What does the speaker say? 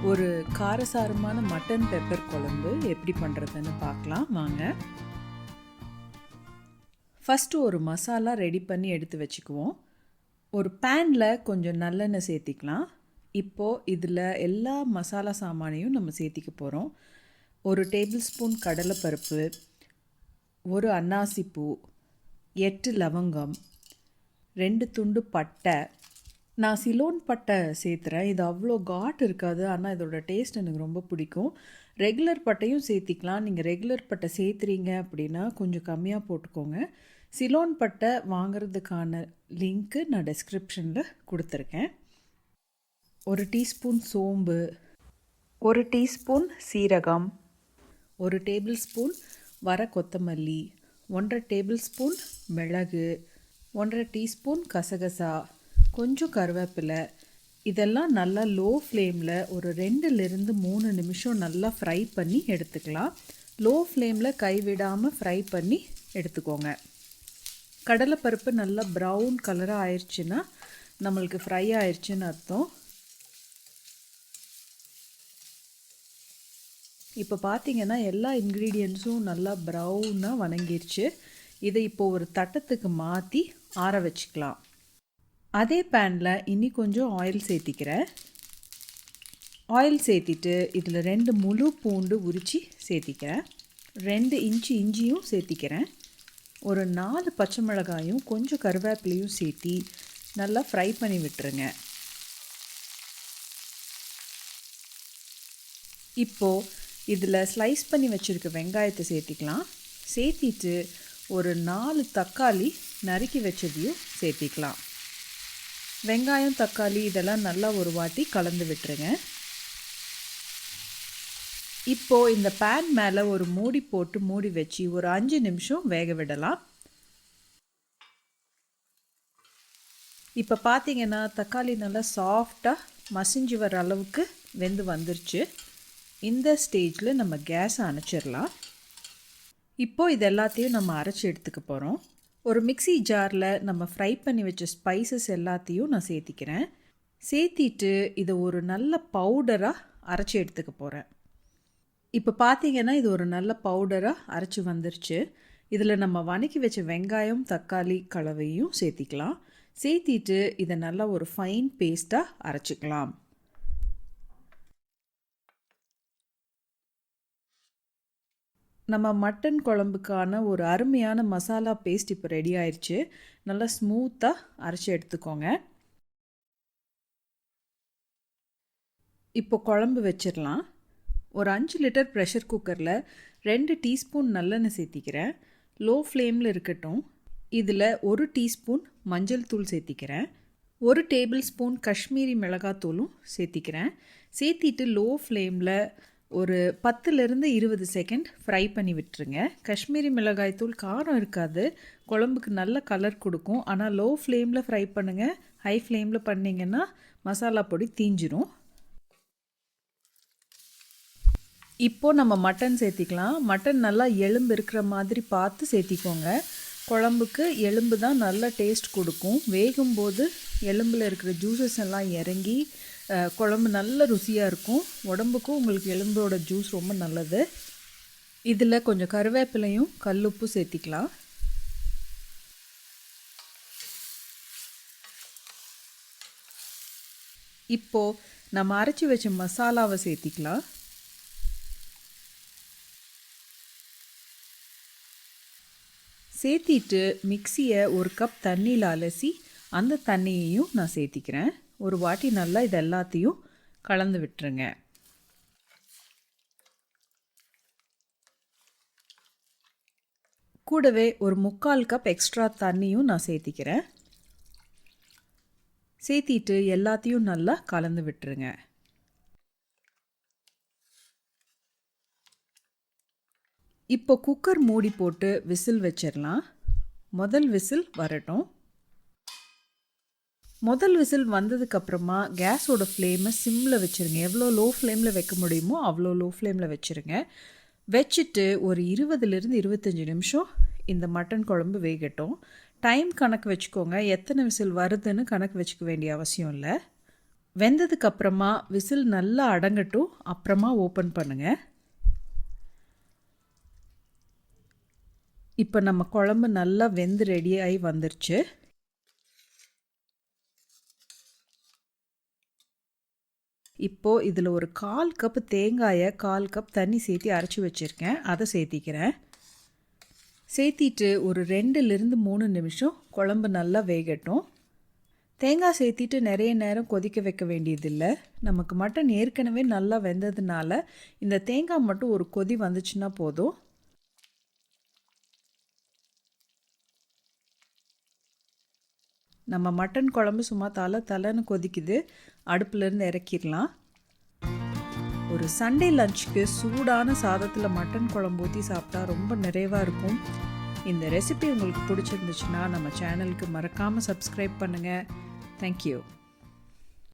ஒரு காரசாரமான mutton pepper குழம்பு எப்படி பண்ணுறதுன்னு பார்க்கலாம் வாங்க. ஃபஸ்ட்டு ஒரு மசாலா ரெடி பண்ணி எடுத்து வச்சுக்குவோம். ஒரு பேனில் கொஞ்சம் நல்லெண்ணெய் சேர்த்திக்கலாம். இப்போது இதில் எல்லா மசாலா சாமானையும் நம்ம சேர்த்திக்க போகிறோம். ஒரு டேபிள் ஸ்பூன் கடலைப்பருப்பு, ஒரு அன்னாசிப்பூ, 8 லவங்கம், 2 துண்டு பட்டை. நான் சிலோன் பட்டை சேர்த்துறேன். இது அவ்வளோ காட் இருக்காது, ஆனால் இதோட டேஸ்ட் எனக்கு ரொம்ப பிடிக்கும். ரெகுலர் பட்டையும் சேர்த்திக்கலாம். நீங்கள் ரெகுலர் பட்டை சேர்த்துறீங்க அப்படின்னா கொஞ்சம் கம்மியாக போட்டுக்கோங்க. சிலோன் பட்டை வாங்கிறதுக்கான லிங்க்கு நான் டிஸ்கிரிப்ஷனில் கொடுத்துருக்கேன். 1 டீஸ்பூன் சோம்பு, 1 டீஸ்பூன் சீரகம், 1 டேபிள் ஸ்பூன் வர கொத்தமல்லி, 1.5 டேபிள் ஸ்பூன் மிளகு, 1.5 டீஸ்பூன் கசகசா, கொஞ்சம் கருவேப்பிலை. இதெல்லாம் நல்லா லோ ஃப்ளேமில் ஒரு 2-3 நிமிஷம் நல்லா ஃப்ரை பண்ணி எடுத்துக்கலாம். லோ ஃப்ளேமில் கைவிடாமல் ஃப்ரை பண்ணி எடுத்துக்கோங்க. கடலைப்பருப்பு நல்லா ப்ரௌன் கலராக ஆயிடுச்சுன்னா நம்மளுக்கு ஃப்ரை ஆயிடுச்சுன்னு அர்த்தம். இப்போ பார்த்தீங்கன்னா எல்லா இன்க்ரீடியன்ட்ஸும் நல்லா ப்ரௌனாக வணங்கிடுச்சு. இதை இப்போது ஒரு தட்டத்துக்கு மாற்றி ஆற வச்சுக்கலாம். அதே பேனில் இன்னி கொஞ்சம் ஆயில் சேர்த்திக்கிறேன். ஆயில் சேர்த்திட்டு இதில் 2 முழு பூண்டு உரித்து சேர்த்திக்கிறேன். 2 இன்ச்சு இஞ்சியும் சேர்த்திக்கிறேன். ஒரு 4 பச்சை மிளகாயும் கொஞ்சம் கருவேப்பிலையும் சேர்த்தி நல்லா ஃப்ரை பண்ணி விட்டுருங்க. இப்போது இதில் ஸ்லைஸ் பண்ணி வச்சுருக்க வெங்காயத்தை சேர்த்திக்கலாம். சேர்த்திட்டு ஒரு 4 தக்காளி நறுக்கி வச்சதையும் சேர்த்திக்கலாம். வெங்காயம் தக்காளி இதெல்லாம் நல்லா ஒரு வாட்டி கலந்து விட்டுருங்க. இப்போது இந்த பேன் மேலே ஒரு மூடி போட்டு மூடி வச்சு ஒரு 5 நிமிஷம் வேக விடலாம். இப்போ பார்த்தீங்கன்னா தக்காளி நல்லா சாஃப்டாக மசிஞ்சு வர அளவுக்கு வெந்து வந்துருச்சு. இந்த ஸ்டேஜில் நம்ம கேஸை அணைச்சிடலாம். இப்போது இது எல்லாத்தையும் நம்ம அரைச்சி எடுத்துக்க போகிறோம். ஒரு மிக்ஸி ஜாரில் நம்ம ஃப்ரை பண்ணி வச்ச ஸ்பைசஸ் எல்லாத்தையும் நான் சேர்த்திக்கிறேன். சேர்த்திட்டு இதை ஒரு நல்ல பவுடராக அரைச்சி எடுத்துக்க போகிறேன். இப்போ பார்த்தீங்கன்னா இது ஒரு நல்ல பவுடராக அரைச்சி வந்துருச்சு. இதில் நம்ம வதக்கி வச்ச வெங்காயம் தக்காளி கலவையும் சேர்த்திக்கலாம். சேர்த்திட்டு இதை நல்லா ஒரு ஃபைன் பேஸ்ட்டாக அரைச்சிக்கலாம். நம்ம மட்டன் குழம்புக்கான ஒரு அருமையான மசாலா பேஸ்ட் இப்போ ரெடி ஆயிடுச்சு. நல்லா ஸ்மூத்தாக அரைச்சி எடுத்துக்கோங்க. இப்போ குழம்பு வச்சிடலாம். ஒரு 5 லிட்டர் ப்ரெஷர் குக்கரில் 2 டீஸ்பூன் நல்லெண்ணெய் சேர்த்திக்கிறேன். லோ ஃப்ளேமில் இருக்கட்டும். இதில் 1 டீஸ்பூன் மஞ்சள் தூள் சேர்த்திக்கிறேன். 1 டேபிள் ஸ்பூன் காஷ்மீரி மிளகாத்தூளும் சேர்த்திக்கிறேன். சேர்த்திட்டு லோ ஃப்ளேமில் ஒரு 10-20 செகண்ட் ஃப்ரை பண்ணி விட்டுருங்க. காஷ்மீரி மிளகாய் தூள் காரம் இருக்காது, குழம்புக்கு நல்ல கலர் கொடுக்கும். ஆனால் லோ ஃப்ளேமில் ஃப்ரை பண்ணுங்கள். ஹை ஃப்ளேமில் பண்ணிங்கன்னா மசாலா பொடி தீஞ்சிரும். இப்போது நம்ம மட்டன் சேர்த்திக்கலாம். மட்டன் நல்லா எலும்பு இருக்கிற மாதிரி பார்த்து சேர்த்திக்கோங்க. குழம்புக்கு எலும்பு தான் நல்ல டேஸ்ட் கொடுக்கும். வேகும்போது எலும்பில் இருக்கிற ஜூஸஸ் எல்லாம் இறங்கி குழம்பு நல்ல ருசியாக இருக்கும். உடம்புக்கும் உங்களுக்கு எலும்போட ஜூஸ் ரொம்ப நல்லது. இதில் கொஞ்சம் கருவேப்பிலையும் கல்லுப்பு சேர்த்திக்கலாம். இப்போது நம்ம அரைச்சி வச்ச மசாலாவை சேர்த்திக்கலாம். சேர்த்திட்டு மிக்சியை ஒரு கப் தண்ணியில் அலசி அந்த தண்ணியையும் நான் சேர்த்திக்கிறேன். ஒரு வாட்டி நல்லா இது எல்லாத்தையும் கலந்து விட்டுருங்க. கூடவே ஒரு 3/4 கப் எக்ஸ்ட்ரா தண்ணியும் நான் சேர்த்திக்கிறேன். சேர்த்திட்டு எல்லாத்தையும் நல்லா கலந்து விட்டுருங்க. இப்போ குக்கர் மூடி போட்டு விசில் வச்சிடலாம். முதல் விசில் வரட்டும். முதல் விசில் வந்ததுக்கப்புறமா கேஸோட ஃப்ளேமை சிம்மில் வச்சுருங்க. எவ்வளோ லோ ஃப்ளேமில் வைக்க முடியுமோ அவ்வளோ லோ ஃப்ளேமில் வச்சுருங்க. வச்சுட்டு ஒரு 20-25 நிமிஷம் இந்த மட்டன் குழம்பு வேகட்டும். டைம் கணக்கு வச்சுக்கோங்க. எத்தனை விசில் வருதுன்னு கணக்கு வச்சுக்க வேண்டிய அவசியம் இல்லை. வெந்ததுக்கு அப்புறமா விசில் நல்லா அடங்கட்டும், அப்புறமா ஓப்பன் பண்ணுங்கள். இப்போ நம்ம குழம்பு நல்லா வெந்து ரெடியாகி வந்துருச்சு. இப்போது இதில் ஒரு 1/4 கப் தேங்காயை 1/4 கப் தண்ணி சேர்த்து அரைச்சி வச்சுருக்கேன், அதை சேர்த்திக்கிறேன். சேர்த்திட்டு ஒரு 2லிருந்து 3 நிமிஷம் குழம்பு நல்லா வேகட்டும். தேங்காய் சேர்த்திட்டு நிறைய நேரம் கொதிக்க வைக்க வேண்டியதில்லை. நமக்கு மட்டன் ஏற்கனவே நல்லா வெந்ததுனால இந்த தேங்காய் மட்டும் ஒரு கொதி வந்துச்சுன்னா போதும். நம்ம மட்டன் குழம்பு சும்மா தலைன்னு கொதிக்குது, அடுப்புலேருந்து இறக்கிடலாம். ஒரு சண்டே லஞ்சுக்கு சூடான சாதத்தில் மட்டன் குழம்பு ஊற்றி சாப்பிட்டா ரொம்ப நிறைவாக இருக்கும். இந்த ரெசிபி உங்களுக்கு பிடிச்சிருந்துச்சுன்னா நம்ம சேனலுக்கு மறக்காமல் சப்ஸ்கிரைப் பண்ணுங்கள். தேங்க்யூ.